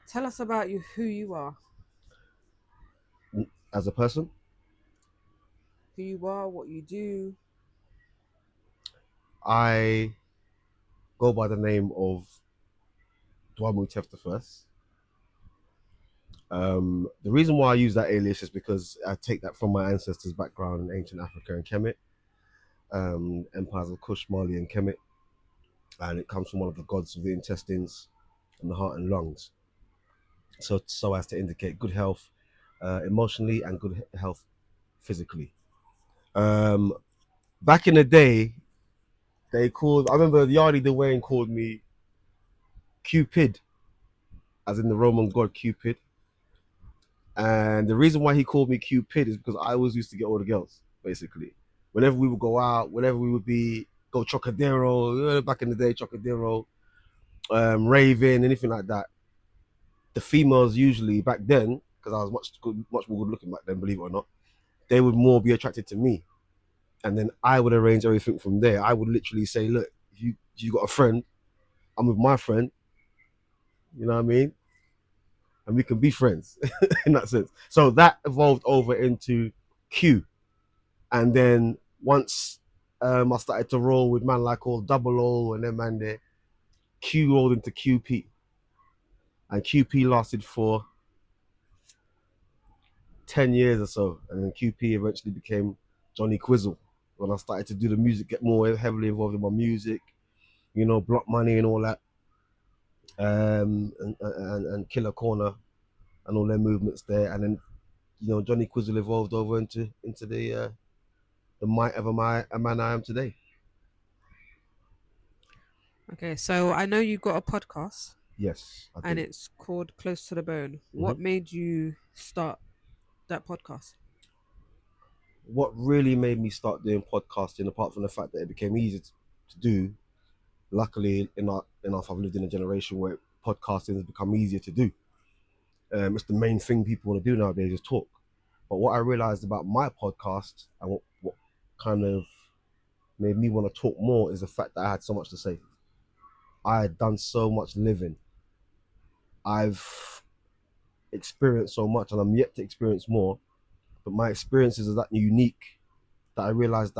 Tell us about you, who you are. As a person, Who you are, what you do. I go by the name of DUAHMUTEF1ST. The reason why I use that alias is because I take that from my ancestors' background in ancient Africa and Kemet, empires of Kush, Mali, and Kemet, and it comes from one of the gods of the intestines and the heart and lungs. So as to indicate good health emotionally and good health physically. Um, Back in the day, they called. I remember Yardi Dwayne called me Cupid, as in the Roman god Cupid. And the reason why he called me Cupid is because I always used to get all the girls, basically. Whenever we would go out, whenever we would go Chocadero, back in the day, Chocadero, raving, anything like that. The females usually back then, because I was much more good looking back then, believe it or not, they would more be attracted to me. And then I would arrange everything from there. I would literally say, look, you got a friend, I'm with my friend, you know what I mean? And we can be friends in that sense. So that evolved over into Q. And then once I started to roll with man like all Double O and them man there, Q rolled into QP. And QP lasted for 10 years or so. And then QP eventually became Johnny Quizzle. When I started to do the music, get more heavily involved in my music, Block Money and all that, and Killer Corner and all their movements there. And then, Johnny Quizzle evolved over into the might of a man I am today. Okay, so I know you got a podcast Yes, I and do. it's called Close to the Bone. hmm What made you start that podcast? What really made me start doing podcasting, apart from the fact that it became easy to do, luckily enough, I've lived in a generation where podcasting has become easier to do. It's the main thing people want to do nowadays is talk. But what I realized about my podcast and what kind of made me want to talk more is the fact that I had so much to say. I had done so much living. I've experienced so much and I'm yet to experience more. But my experiences are that unique that I realized that